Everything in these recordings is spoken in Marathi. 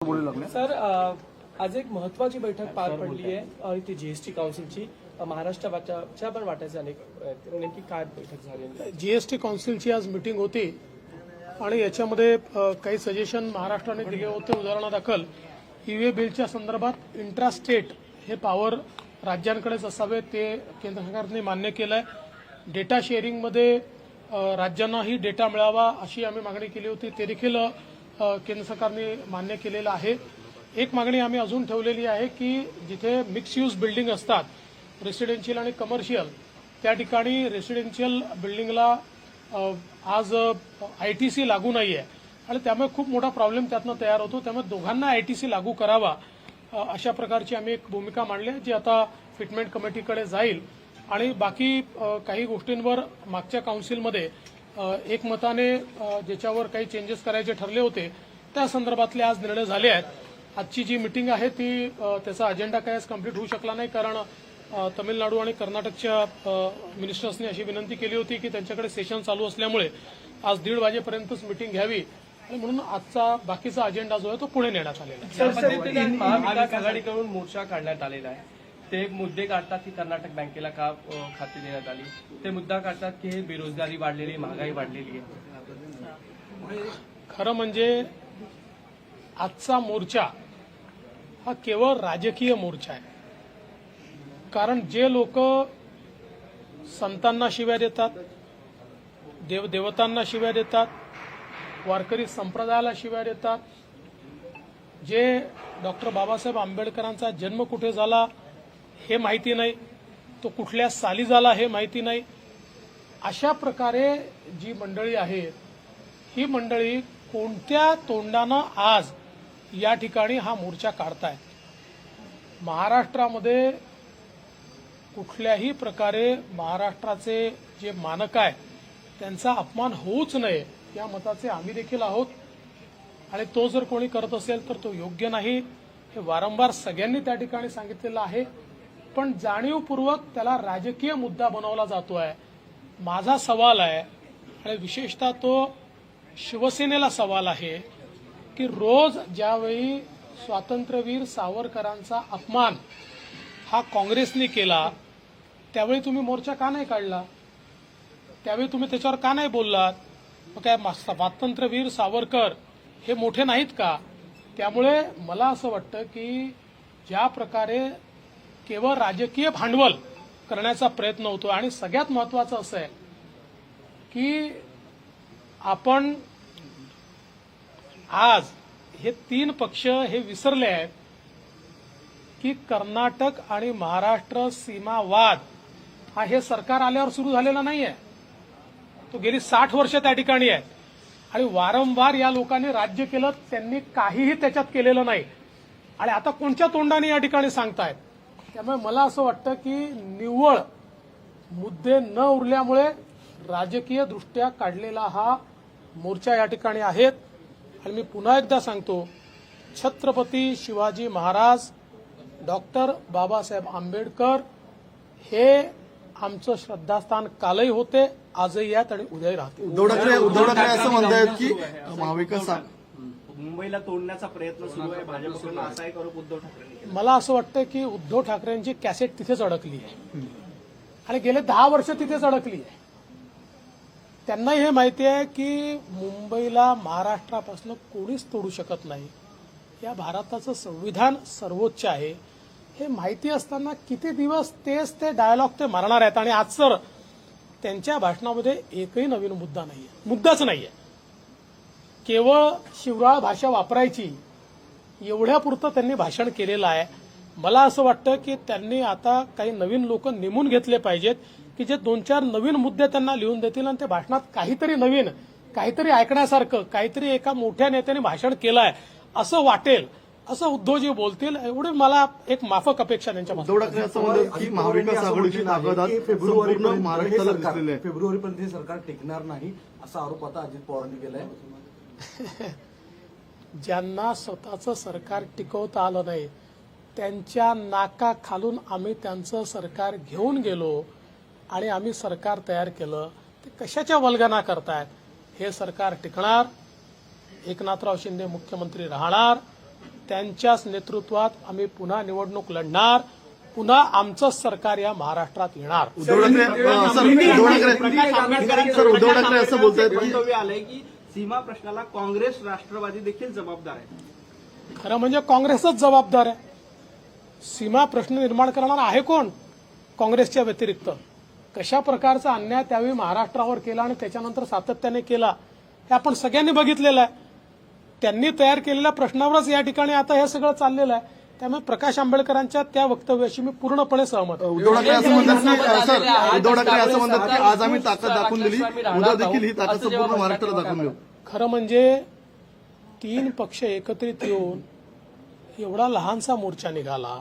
बोलू लागले सर, आज एक महत्वाची बैठक पार पडली आहे आणि ती जीएसटी काउन्सिलची महाराष्ट्राच्या पण वाटायचं अनेक नेमकी काय बैठक झाली? जीएसटी काउन्सिलची आज मीटिंग होती आणि याच्यामध्ये काही सजेशन महाराष्ट्राने दिले होते. उदाहरणादाखल ईव्हीए बिलच्या संदर्भात इंट्रास्टेट हे पॉवर राज्यांकडेच असावे, ते केंद्र सरकारने मान्य केलं आहे. डेटा शेअरिंगमध्ये राज्यांनाही डेटा मिळावा अशी आम्ही मागणी केली होती, ते देखील केंद्र सरकारने मान्य केलेलं आहे. एक मागणी आम्ही अजून ठेवलेली आहे की जिथे मिक्स यूज बिल्डिंग असतात, रेसिडेन्शियल आणि कमर्शियल, त्या ठिकाणी रेसिडेन्शियल बिल्डिंगला आज आयटीसी लागू नाही आहे आणि त्यामुळे खूप मोठा प्रॉब्लेम त्यातनं तयार होतो. त्यामुळे दोघांना आयटीसी लागू करावा अशा प्रकारची आम्ही एक भूमिका मांडली आहे, जी आता फिटमेंट कमिटीकडे जाईल. आणि बाकी काही गोष्टींवर मागच्या काउन्सिलमध्ये एकमताने ज्याच्यावर काही चेंजेस करायचे ठरले होते त्या संदर्भातले आज निर्णय झाले आहेत. आजची जी मीटिंग आहे ती त्याचा अजेंडा काय आज कंप्लीट होऊ शकला नाही, कारण तमिळनाडू आणि कर्नाटकच्या मिनिस्टर्सनी अशी विनंती केली होती की त्यांच्याकडे सेशन चालू असल्यामुळे आज 1:30 वाजेपर्यंतच मीटिंग घ्यावी आणि म्हणून आजचा बाकीचा अजेंडा जो आहे तो पुढे नेण्यात आलेला आहे. महाविकास आघाडीकडून मोर्चा काढण्यात आलेला आहे. ते मुद्दे काढतात की कर्नाटक बँकेला का खाती देण्यात आली, ते मुद्दा काढतात की हे बेरोजगारी वाढलेली, महागाई वाढलेली आहे. खरं म्हणजे आजचा मोर्चा हा केवळ राजकीय मोर्चा आहे. कारण जे लोक संतांना शिव्या देतात, देवतांना शिव्या देतात, वारकरी संप्रदायाला शिव्या देतात, जे डॉक्टर बाबासाहेब आंबेडकरांचा जन्म कुठे झाला हे माहिती नाही, तो कुठल्या साली झाला हे माहिती नाही, अशा प्रकारे जी मंडळी आहेत, ही मंडळी कोणत्या तोंडानं आज या ठिकाणी हा मोर्चा काढतायत. महाराष्ट्रामध्ये कुठल्याही प्रकारे महाराष्ट्राचे जे मानक आहे त्यांचा अपमान होऊच नये या मताचे आम्ही देखील आहोत आणि तो जर कोणी करत असेल तर तो योग्य नाही, हे वारंवार सगळ्यांनी त्या ठिकाणी सांगितलेलं आहे. पण जाणीवपूर्वक त्याला राजकीय मुद्दा बनवला जातोय. माझा सवाल आहे आणि विशेषतः तो शिवसेनेला सवाल आहे की रोज ज्यावेळी स्वातंत्र्यवीर सावरकरांचा अपमान हा काँग्रेसने केला त्यावेळी तुम्ही मोर्चा का नाही काढला, त्यावेळी तुम्ही त्याच्यावर का नाही बोललात? मग काय स्वातंत्र्यवीर सावरकर हे मोठे नाहीत का? त्यामुळे मला असं वाटतं की ज्या प्रकारे केवळ राजकीय भांडवल करण्याचा प्रयत्न होतो आणि सगळ्यात महत्वाचं असं आहे की आपण आज हे 3 पक्ष हे विसरले आहेत की कर्नाटक आणि महाराष्ट्र सीमा वाद हा हे सरकार आल्यावर सुरू झालेला नाहीये, तो गेली 60 वर्ष त्या ठिकाणी आहे आणि वारंवार या लोकांनी राज्य केलं, त्यांनी काहीही त्याच्यात केलेलं नाही आणि आता कोणत्या तोंडाने या ठिकाणी सांगतायत. त्यामुळे मला असं वाटतं की निव्वळ मुद्दे न उरल्यामुळे राजकीय दृष्ट्या काढलेला हा मोर्चा या ठिकाणी आहेत. आणि मी पुन्हा एकदा सांगतो, छत्रपती शिवाजी महाराज, डॉक्टर बाबासाहेब आंबेडकर हे आमचं श्रद्धास्थान कालही होते, आजही यात आणि उद्याही राहते. उद्धव ठाकरे असं म्हणतायत की महाविकास मुंबईला तोडण्याचा प्रयत्न सुरू आहे भाजपकडून, असा एक आरोप उद्धव ठाकरे. मला असं वाटतं की उद्धव ठाकरेंची कॅसेट तिथेच अडकली आहे आणि गेले 10 वर्ष तिथेच अडकली आहे. त्यांनाही हे माहिती आहे की मुंबईला महाराष्ट्रापासून कोणीच तोडू शकत नाही. या भारताचं संविधान सर्वोच्च आहे हे माहिती असताना किती दिवस तेच ते डायलॉग ते मारणार आहेत. आणि आज सर त्यांच्या भाषणामध्ये एकही नवीन मुद्दा नाहीये, मुद्दाच नाहीये. केवळ शिवराळ भाषा वापरायची एवढ्यापुरतं त्यांनी भाषण केलेलं आहे. मला असं वाटतं की त्यांनी आता काही नवीन लोक नेमून घेतले पाहिजेत की जे 2-4 नवीन मुद्दे त्यांना लिहून देतील आणि त्या भाषणात काहीतरी नवीन, काहीतरी ऐकण्यासारखं, काहीतरी एका मोठ्या नेत्याने भाषण केलं आहे असं वाटेल, असं उद्धवजी बोलतील, एवढी मला एक माफक अपेक्षा त्यांच्या. उद्धव ठाकरे असं म्हणतात की महाविकास आघाडीची ताकद आज संपूर्ण महाराष्ट्राला दिसलेली आहे. फेब्रुवारीपर्यंत हे सरकार टिकणार नाही असा आरोप आता अजित पवारांनी केलाय. ज्यांना स्वतःचं सरकार टिकवता आलं नाही त्यांच्या नाकाखालून आम्ही त्यांचं सरकार घेऊन गेलो आणि आम्ही सरकार तयार केलं. ते कशाच्या वल्गना करतायत? हे सरकार टिकणार, एकनाथराव शिंदे मुख्यमंत्री राहणार, त्यांच्याच नेतृत्वात आम्ही पुन्हा निवडणूक लढणार, पुन्हा आमचं सरकार या महाराष्ट्रात येणार. उद्धव ठाकरे उद्धव ठाकरे असं बोलतायत की मंतव्य आलंय की सीमा प्रश्नाला काँग्रेस राष्ट्रवादी देखील जबाबदार आहे. खरं म्हणजे काँग्रेसच जबाबदार आहे. सीमा प्रश्न निर्माण करणारा आहे कोण काँग्रेसच्या व्यतिरिक्त? कशा प्रकारचा अन्याय त्यावेळी महाराष्ट्रावर केला आणि त्याच्यानंतर सातत्याने केला हे आपण सगळ्यांनी बघितलेलं आहे. त्यांनी तयार केलेल्या प्रश्नावरच या ठिकाणी आता हे सगळं चाललेलं आहे. त्यामुळे प्रकाश आंबेडकरांच्या त्या वक्तव्याशी मी पूर्णपणे सहमत आहे. उद्धव ठाकरे असं म्हणतात की सर उद्धव ठाकरे असं म्हणतात की आज आम्ही ताकद दाखवून दिली, उद्या देखील ही ताकद संपूर्ण महाराष्ट्राला दाखवून देऊ. खरं म्हणजे 3 पक्ष एकत्रित येऊन एवढा लहानसा मोर्चा निघाला.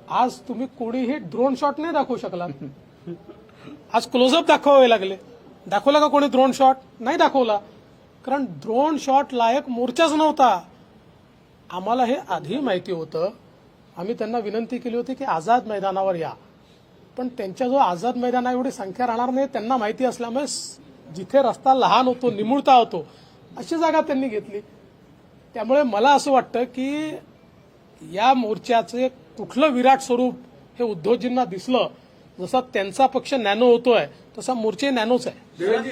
आज तुम्ही कोणीही ड्रोन शॉट नाही दाखवू शकला. आज क्लोजअप दाखवावे लागले. दाखवला का कोणी ड्रोन शॉट? नाही दाखवला. कारण ड्रोन शॉट लायक मोर्चाच नव्हता. आम्हाला हे आधी माहिती होतं. आम्ही त्यांना विनंती केली होती की आझाद मैदानावर या, पण त्यांच्या जो आझाद मैदाना एवढी संख्या राहणार नाही त्यांना माहिती असल्यामुळे जिथे रस्ता लहान होतो, निमुळता होतो, अशी जागा त्यांनी घेतली. त्यामुळे मला असं वाटतं की या मोर्चाचे कुठलं विराट स्वरूप हे उद्धवजींना दिसलं. जसा त्यांचा पक्ष नॅनो होतोय तसा मोर्चे नॅनोच आहे. शरद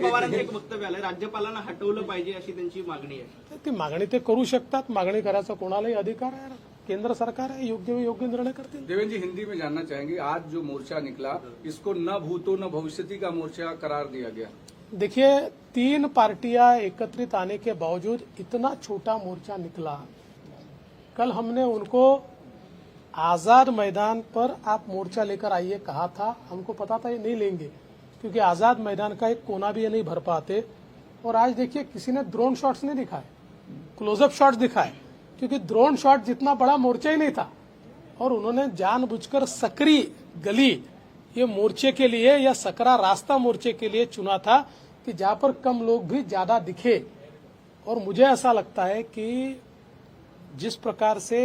पवारांचं एक वक्तव्य आलंय, राज्यपालांना हटवलं पाहिजे अशी त्यांची मागणी आहे. ती मागणी ते करू शकतात. मागणी करायचा कोणालाही अधिकार आहे. केंद्र सरकार है, योग्य निर्णय करते हैं। देवेंद्र जी, हिंदी में जानना चाहेंगे, आज जो मोर्चा निकला इसको न भूतो न भविष्यति का मोर्चा करार दिया गया। देखिए, 3 पार्टियां एकत्रित आने के बावजूद इतना छोटा मोर्चा निकला। कल हमने उनको आजाद मैदान पर आप मोर्चा लेकर आइए कहा था, हमको पता था ये नहीं लेंगे क्योंकि आजाद मैदान का एक कोना भी ये नहीं भर पाते। और आज देखिए किसी ने ड्रोन शॉट्स नहीं दिखाए, क्लोजअप शॉट्स दिखाए, क्योंकि ड्रोन शॉट जितना बड़ा मोर्चा ही नहीं था। और उन्होंने जानबूझकर सकरी गली ये मोर्चे के लिए या सकरा रास्ता मोर्चे के लिए चुना था कि जहां पर कम लोग भी ज्यादा दिखे। और मुझे ऐसा लगता है कि जिस प्रकार से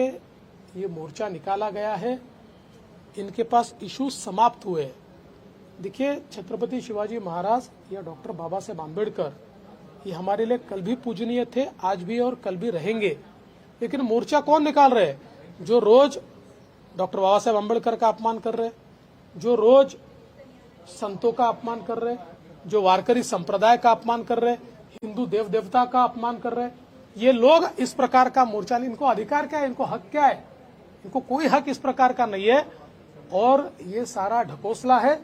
ये मोर्चा निकाला गया है, इनके पास इश्यूज समाप्त हुए। देखिए, छत्रपति शिवाजी महाराज या डॉक्टर बाबा साहेब आम्बेडकर ये हमारे लिए कल भी पूजनीय थे, आज भी और कल भी रहेंगे। लेकिन मोर्चा कौन निकाल रहे हैं? जो रोज डॉक्टर बाबा साहेब आम्बेडकर का अपमान कर रहे, जो रोज संतों का अपमान कर रहे, जो वारकरी संप्रदाय का अपमान कर रहे, हिंदू देव देवता का अपमान कर रहे, ये लोग इस प्रकार का मोर्चा, इनको अधिकार क्या है, इनको हक क्या है? इनको कोई हक इस प्रकार का नहीं है। और ये सारा ढकोसला है।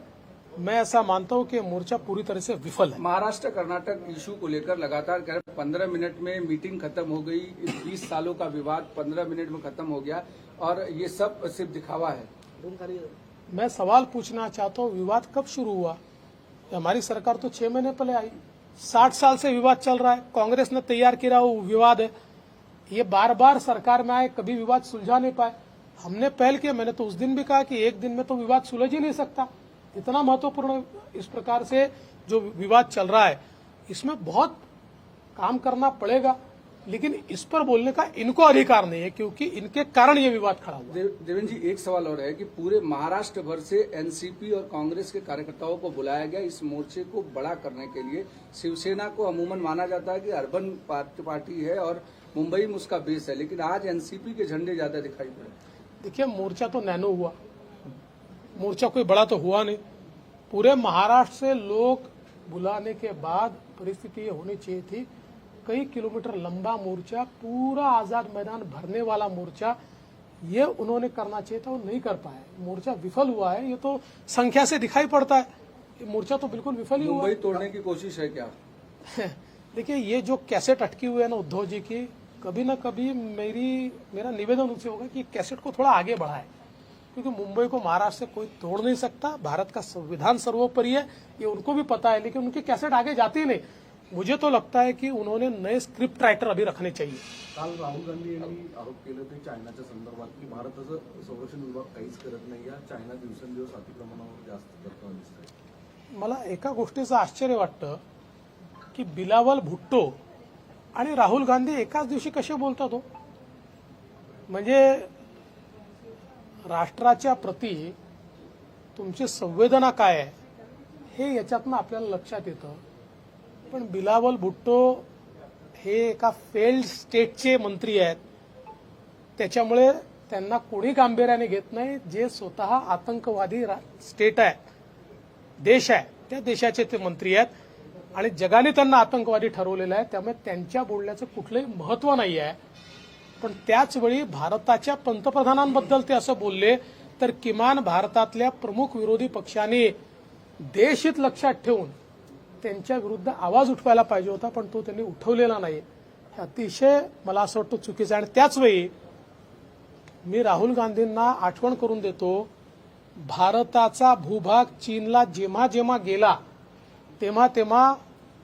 मैं ऐसा मानता हूं कि मोर्चा पूरी तरह से विफल है। महाराष्ट्र कर्नाटक इशू को लेकर लगातार कह रहे 15 मिनट में मीटिंग खत्म हो गई, 20 सालों का विवाद 15 मिनट में खत्म हो गया और ये सब सिर्फ दिखावा है। मैं सवाल पूछना चाहता हूं, विवाद कब शुरू हुआ? हमारी सरकार तो 6 महीने पहले आई। 60 साल से विवाद चल रहा है, कांग्रेस ने तैयार किया वो विवाद है। ये बार बार सरकार में आए, कभी विवाद सुलझा नहीं पाए। हमने पहल किया, मैंने तो उस दिन भी कहा कि एक दिन में तो विवाद सुलझ ही नहीं सकता। इतना महत्वपूर्ण इस प्रकार से जो विवाद चल रहा है, इसमें बहुत काम करना पड़ेगा। लेकिन इस पर बोलने का इनको अधिकार नहीं है क्योंकि इनके कारण ये विवाद खड़ा हुआ। देवेंद्र जी, एक सवाल और है कि पूरे महाराष्ट्र भर से एनसीपी और कांग्रेस के कार्यकर्ताओं को बुलाया गया इस मोर्चे को बड़ा करने के लिए। शिवसेना को अमूमन माना जाता है कि अर्बन पार्टी है और मुंबई में उसका बेस है, लेकिन आज एनसीपी के झंडे ज्यादा दिखाई पड़े। देखिए, मोर्चा तो नैनो हुआ, मोर्चा कोई बड़ा तो हुआ नहीं। पूरे महाराष्ट्र से लोग बुलाने के बाद परिस्थिति ये होनी चाहिए थी, कई किलोमीटर लंबा मोर्चा, पूरा आजाद मैदान भरने वाला मोर्चा, ये उन्होंने करना चाहिए था, वो नहीं कर पाए। मोर्चा विफल हुआ है, ये तो संख्या से दिखाई पड़ता है। ये मोर्चा तो बिल्कुल विफल ही हुआ। मुंबई तोड़ने की कोशिश है क्या? देखिए, ये जो कैसेट अटकी हुई है ना उद्धव जी की, कभी ना कभी मेरा निवेदन उनसे होगा कि कैसेट को थोड़ा आगे बढ़ाए, क्योंकि मुंबई को महाराष्ट्र से कोई तोड़ नहीं सकता। भारत का संविधान सर्वोपरि है, ये उनको भी पता है, लेकिन उनकी कैसेट आगे जाती ही नहीं। मुझे तो लगता है कि उन्होंने नए स्क्रिप्ट रायटर अभी रखने चाहिए। काल राहुल गांधी यांनी आरोप केले होते चायनाच्या संदर्भात की भारताचं संरक्षण विभाग काहीच करत नाही, या चायना दिवसेंदिवस अतिक्रमणावर जास्त करताना दिसतंय। मला एका गोष्टीचं आश्चर्य वाटतं की बिलावल भुट्टो आणि राहुल गांधी एकाच दिवशी कसे बोलतात हो? म्हणजे राष्ट्राच्या प्रती तुमची संवेदना काय आहे हे याच्यातनं आपल्याला लक्षात येतं। पण बिलावल भुट्टो हे एका फेल्ड स्टेटचे मंत्री आहेत, त्याच्यामुळे त्यांना कोणी गांभीर्याने घेत नाही. जे स्वतः आतंकवादी स्टेट आहे, देश आहे, त्या देशाचे ते मंत्री आहेत आणि जगाने त्यांना आतंकवादी ठरवलेलं आहे. त्यामुळे त्यांच्या बोलण्याचं कुठलंही महत्व नाही आहे. पण त्याचवेळी भारताच्या पंतप्रधानांबद्दल ते असं बोलले तर किमान भारतातल्या प्रमुख विरोधी पक्षांनी देशहित लक्षात ठेवून त्यांच्या विरुद्ध आवाज उठवायला पाहिजे होता, पण तो त्यांनी उठवलेला नाही. हे अतिशय मला असं वाटतं चुकीचं आहे. आणि त्याचवेळी मी राहुल गांधींना आठवण करून देतो, भारताचा भूभाग चीनला जेव्हा जेव्हा गेला तेव्हा तेव्हा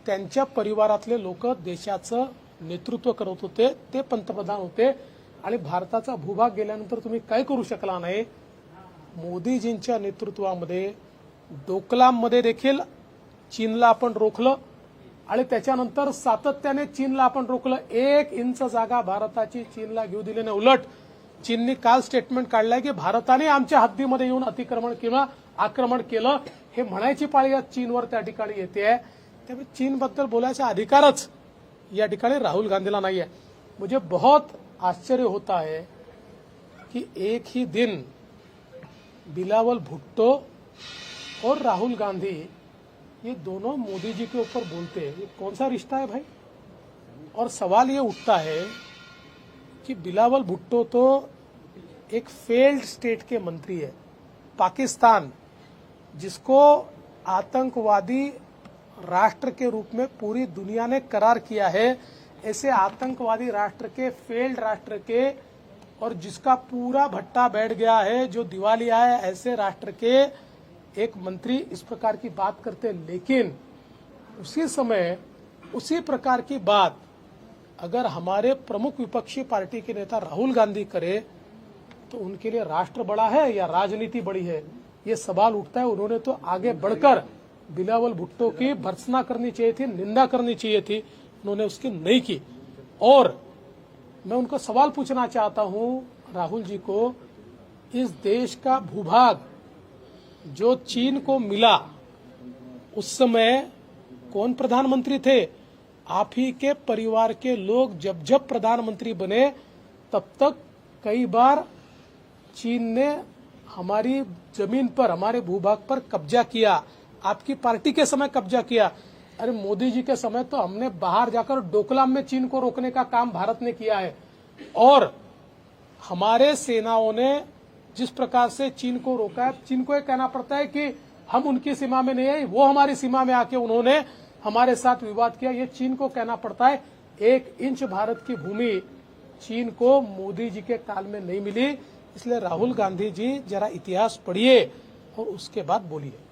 त्यांच्या परिवारातले लोक देशाचं नेतृत्व करत होते, ते पंतप्रधान होते आणि भारताचा भूभाग गेल्यानंतर तुम्ही काय करू शकला नाही. मोदीजींच्या नेतृत्वामध्ये डोकलाममध्ये देखील चीनला आपण रोखलं आणि त्याच्यानंतर सातत्याने चीनला आपण रोखलं. 1 इंच जागा भारताची चीनला घेऊ दिली नाही. उलट चीननी काल स्टेटमेंट काढलंय की भारताने आमच्या हद्दीमध्ये येऊन अतिक्रमण किंवा आक्रमण केलं, हे म्हणायची पाळी चीनवर त्या ठिकाणी येते. त्यामुळे चीनबद्दल बोलायचा अधिकारच या ठिकाणी राहुल गांधीला नाही है. मुझे बहुत आश्चर्य होता है कि एक ही दिन बिलावल भुट्टो और राहुल गांधी ये दोनों मोदी जी के ऊपर बोलते हैं. ये कौन सा रिश्ता है भाई? और सवाल ये उठता है कि बिलावल भुट्टो तो एक फेल्ड स्टेट के मंत्री है. पाकिस्तान जिसको आतंकवादी राष्ट्र के रूप में पूरी दुनिया ने करार किया है, ऐसे आतंकवादी राष्ट्र के, फेल्ड राष्ट्र के, और जिसका पूरा भट्टा बैठ गया है, जो दिवालिया है, ऐसे राष्ट्र के एक मंत्री इस प्रकार की बात करते हैं. लेकिन उसी समय उसी प्रकार की बात अगर हमारे प्रमुख विपक्षी पार्टी के नेता राहुल गांधी करे तो उनके लिए राष्ट्र बड़ा है या राजनीति बड़ी है, ये सवाल उठता है. उन्होंने तो आगे बढ़कर बिलावल भुट्टो की भर्त्सना करनी चाहिए थी, निंदा करनी चाहिए थी, उन्होंने उसकी नहीं की. और मैं उनको सवाल पूछना चाहता हूं, राहुल जी को, इस देश का भूभाग जो चीन को मिला उस समय कौन प्रधानमंत्री थे? आप ही के परिवार के लोग जब जब प्रधानमंत्री बने तब तक कई बार चीन ने हमारी जमीन पर, हमारे भूभाग पर कब्जा किया. आपकी पार्टी के समय कब्जा किया. अरे मोदी जी के समय तो हमने बाहर जाकर डोकलाम में चीन को रोकने का काम भारत ने किया है. और हमारे सेनाओं ने जिस प्रकार से चीन को रोका है, चीन को ये कहना पड़ता है कि हम उनकी सीमा में नहीं है, वो हमारी सीमा में आके उन्होंने हमारे साथ विवाद किया. ये चीन को कहना पड़ता है. 1 इंच भारत की भूमि चीन को मोदी जी के काल में नहीं मिली. इसलिए राहुल गांधी जी जरा इतिहास पढ़िए और उसके बाद बोलिए.